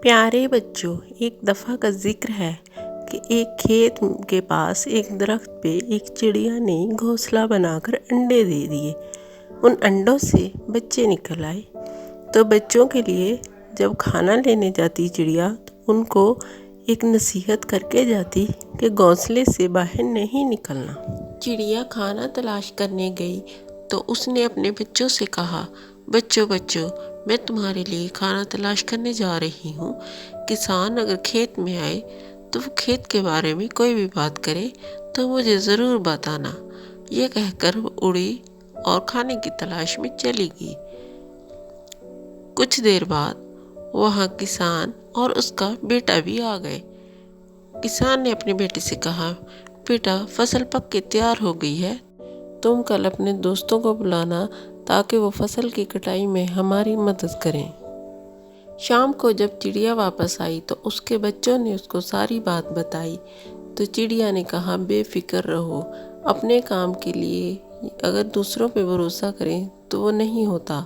پیارے بچوں، ایک دفعہ کا ذکر ہے کہ ایک کھیت کے پاس ایک درخت پہ ایک چڑیا نے گھونسلہ بنا کر انڈے دے دیے۔ ان انڈوں سے بچے نکل آئے تو بچوں کے لیے جب کھانا لینے جاتی چڑیا تو ان کو ایک نصیحت کر کے جاتی کہ گھونسلے سے باہر نہیں نکلنا۔ چڑیا کھانا تلاش کرنے گئی تو اس نے اپنے بچوں سے کہا، بچوں میں تمہارے لیے کھانا تلاش کرنے جا رہی ہوں۔ کسان اگر کھیت میں آئے تو وہ کھیت کے بارے میں کوئی بھی بات کرے تو مجھے ضرور بتانا۔ یہ کہہ کر وہ اڑی اور کھانے کی تلاش میں چلی گئی۔ کچھ دیر بعد وہاں کسان اور اس کا بیٹا بھی آ گئے۔ کسان نے اپنے بیٹے سے کہا، بیٹا فصل پک کے تیار ہو گئی ہے، تم کل اپنے دوستوں کو بلانا تاکہ وہ فصل کی کٹائی میں ہماری مدد کریں۔ شام کو جب چڑیا واپس آئی تو اس کے بچوں نے اس کو ساری بات بتائی تو چڑیا نے کہا، بے فکر رہو، اپنے کام کے لیے اگر دوسروں پہ بھروسہ کریں تو وہ نہیں ہوتا۔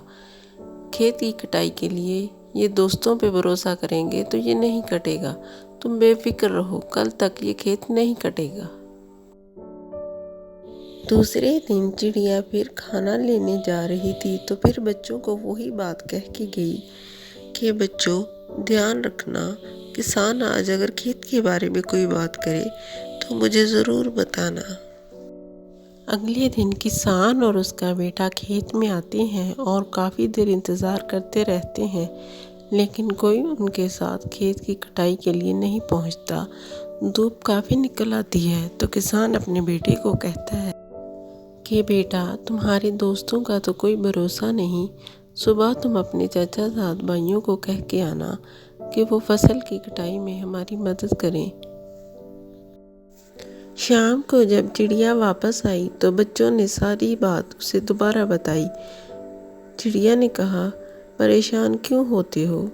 کھیت کی کٹائی کے لیے یہ دوستوں پہ بھروسہ کریں گے تو یہ نہیں کٹے گا۔ تم بے فکر رہو، کل تک یہ کھیت نہیں کٹے گا۔ دوسرے دن چڑیا پھر کھانا لینے جا رہی تھی تو پھر بچوں کو وہی بات کہہ کے گئی کہ بچوں دھیان رکھنا، کسان آج اگر کھیت کے بارے میں کوئی بات کرے تو مجھے ضرور بتانا۔ اگلے دن کسان اور اس کا بیٹا کھیت میں آتے ہیں اور کافی دیر انتظار کرتے رہتے ہیں لیکن کوئی ان کے ساتھ کھیت کی کٹائی کے لیے نہیں پہنچتا۔ دھوپ کافی نکل آتی ہے تو کسان اپنے بیٹے کو کہتا ہے کہ بیٹا تمہارے دوستوں کا تو کوئی بھروسہ نہیں، صبح تم اپنے چچا زاد بھائیوں کو کہہ کے آنا کہ وہ فصل کی کٹائی میں ہماری مدد کریں۔ شام کو جب چڑیا واپس آئی تو بچوں نے ساری بات اسے دوبارہ بتائی۔ چڑیا نے کہا، پریشان کیوں ہوتے ہو،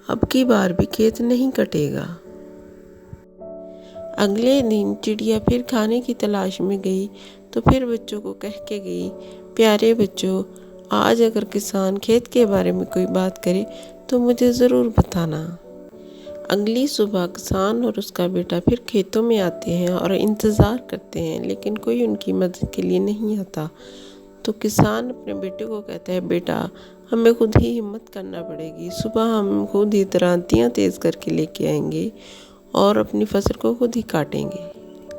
اب کی بار بھی کھیت نہیں کٹے گا۔ اگلے دن چڑیا پھر کھانے کی تلاش میں گئی تو پھر بچوں کو کہہ کے گئی، پیارے بچوں آج اگر کسان کھیت کے بارے میں کوئی بات کرے تو مجھے ضرور بتانا۔ اگلی صبح کسان اور اس کا بیٹا پھر کھیتوں میں آتے ہیں اور انتظار کرتے ہیں لیکن کوئی ان کی مدد کے لیے نہیں آتا تو کسان اپنے بیٹے کو کہتا ہے، بیٹا ہمیں خود ہی ہمت کرنا پڑے گی، صبح ہم خود ہی درانتیاں تیز کر کے لے کے آئیں گے اور اپنی فصل کو خود ہی کاٹیں گے۔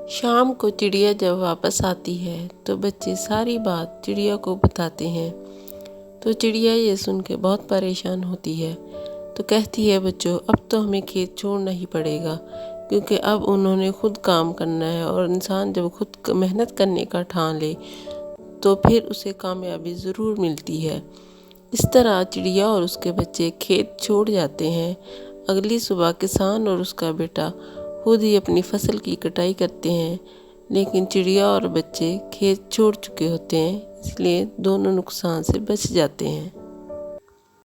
شام کو چڑیا جب واپس آتی ہے تو بچے ساری بات چڑیا کو بتاتے ہیں تو چڑیا یہ سن کے بہت پریشان ہوتی ہے تو کہتی ہے، بچوں اب تو ہمیں کھیت چھوڑنا ہی پڑے گا کیونکہ اب انہوں نے خود کام کرنا ہے اور انسان جب خود محنت کرنے کا ٹھان لے تو پھر اسے کامیابی ضرور ملتی ہے۔ اس طرح چڑیا اور اس کے بچے کھیت چھوڑ جاتے ہیں۔ اگلی صبح کسان اور اس کا بیٹا خود ہی اپنی فصل کی کٹائی کرتے ہیں لیکن چڑیا اور بچے کھیت چھوڑ چکے ہوتے ہیں، اس لیے دونوں نقصان سے بچ جاتے ہیں۔